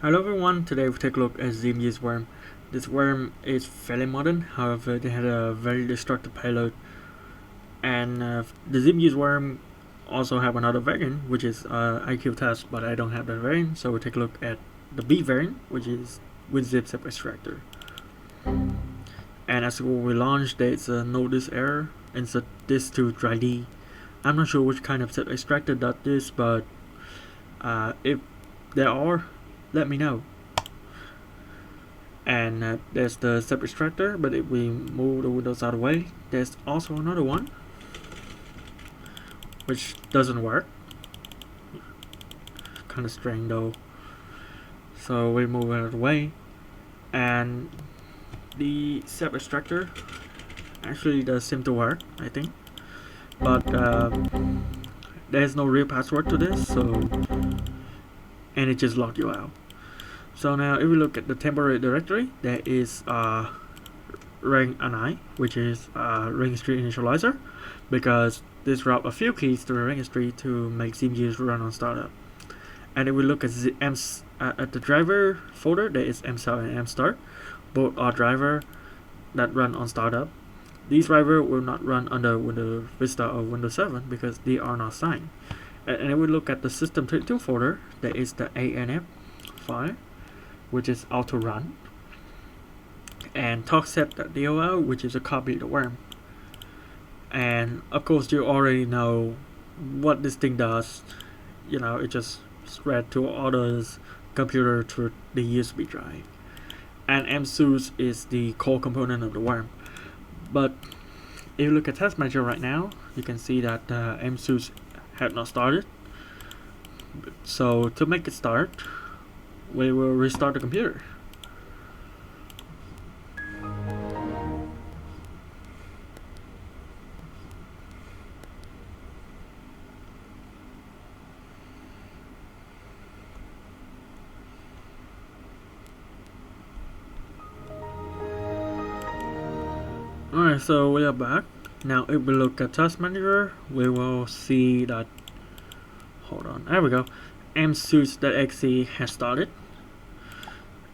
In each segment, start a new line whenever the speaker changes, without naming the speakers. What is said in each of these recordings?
Hello everyone, today we'll take a look at Zimuse's worm. This worm is fairly modern, however they had a very destructive payload. And the Zimuse's worm also have another variant, which is IQ test, but I don't have that variant, so we'll take a look at the B variant, which is with zip zip extractor. And as we launch, there's a notice error, insert this to dry D. I'm not sure which kind of zip extractor does this, but if there are, let me know. And there's the zip extractor, but if we move the windows out of the way, there's also another one which doesn't work. Kind of strange though. So we move it out of the way, and the zip extractor actually does seem to work, I think, but there's no real password to this, so and it just locked you out. So now if we look at the temporary directory, there is ring ni, which is registry initializer, because this route a few keys to the registry to make Zimuse run on startup. And if we look at the driver folder, there is mcell and mstart. Both are driver that run on startup. These drivers will not run under Windows Vista or Windows 7 because they are not signed. And if we look at the system32 folder, there is the ANF file, which is auto run, and talkset.dol, which is a copy of the worm. And of course you already know what this thing does. You know, it just spread to others' computer through the USB drive. And msuse is the core component of the worm. But if you look at test manager right now, you can see that msuse had not started. So to make it start, we will restart the computer. Alright, so we are back. Now if we look at Task Manager, we will see that, hold on, there we go, msuse.exe has started,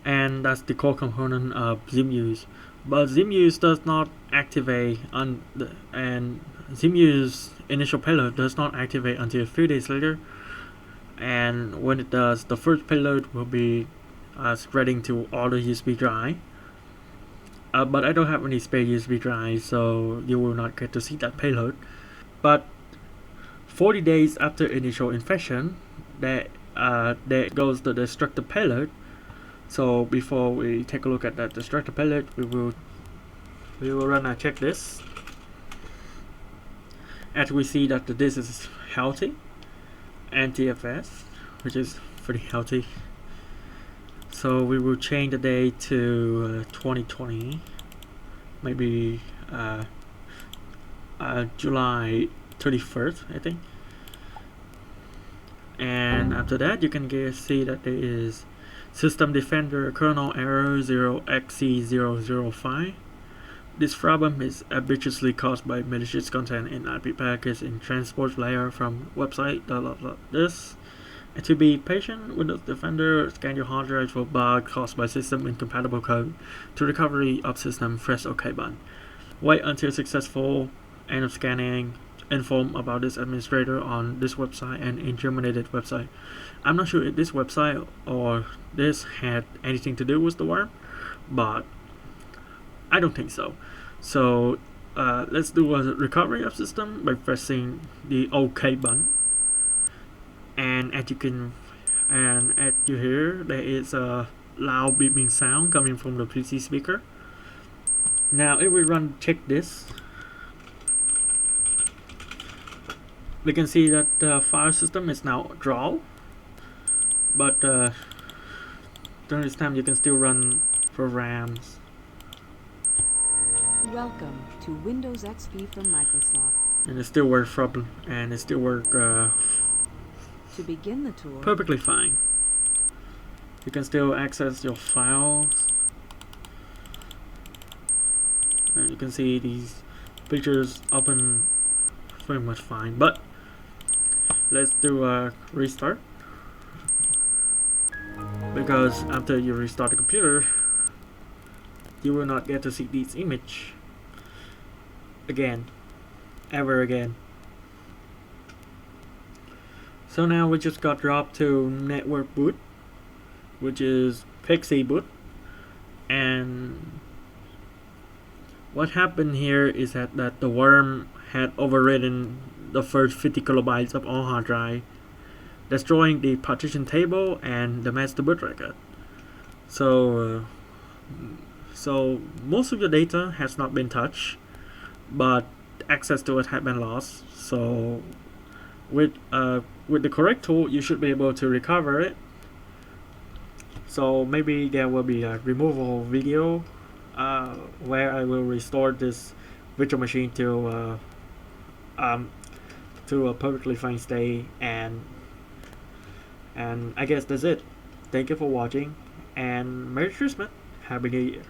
and that's the core component of Zimuse. But Zimuse does not activate and Zimuse initial payload does not activate until a few days later, and when it does, the first payload will be spreading to all the USB drive. But I don't have any spare USB drive, so you will not get to see that payload. But 40 days after initial infection, there goes the destructive payload. So before we take a look at that destructive payload, we will run a check this. As we see that this is healthy, NTFS, which is pretty healthy. So we will change the date to 2020, maybe July 31st, I think. And after that, you can see that there is System Defender kernel error 0xc005. This problem is ambitiously caused by malicious content in IP packets in transport layer from website this. And to be patient, Windows Defender scan your hard drive for bug caused by system incompatible code. To recovery of system, press OK button. Wait until successful end of scanning. Inform about this administrator on this website and in terminated website. I'm not sure if this website or this had anything to do with the worm, but I don't think so. So let's do a recovery of system by pressing the OK button. And as you hear, there is a loud beeping sound coming from the PC speaker. Now if we run check this, we can see that the file system is now draw, but during this time you can still run programs.
Welcome to Windows XP from Microsoft.
And it still works and it still works
to begin the tour,
perfectly fine. You can still access your files, and you can see these pictures open pretty much fine. But let's do a restart. because after you restart the computer, you will not get to see this image again, ever again. So now we just got dropped to network boot, which is Pixie boot, and what happened here is that the worm had overridden the first 50 kilobytes of all hard drive, destroying the partition table and the master boot record. So most of your data has not been touched, but access to it had been lost. So with the correct tool, you should be able to recover it. So maybe there will be a removal video where I will restore this virtual machine to a perfectly fine state, and I guess that's it. Thank you for watching, and Merry Christmas, Happy New Year.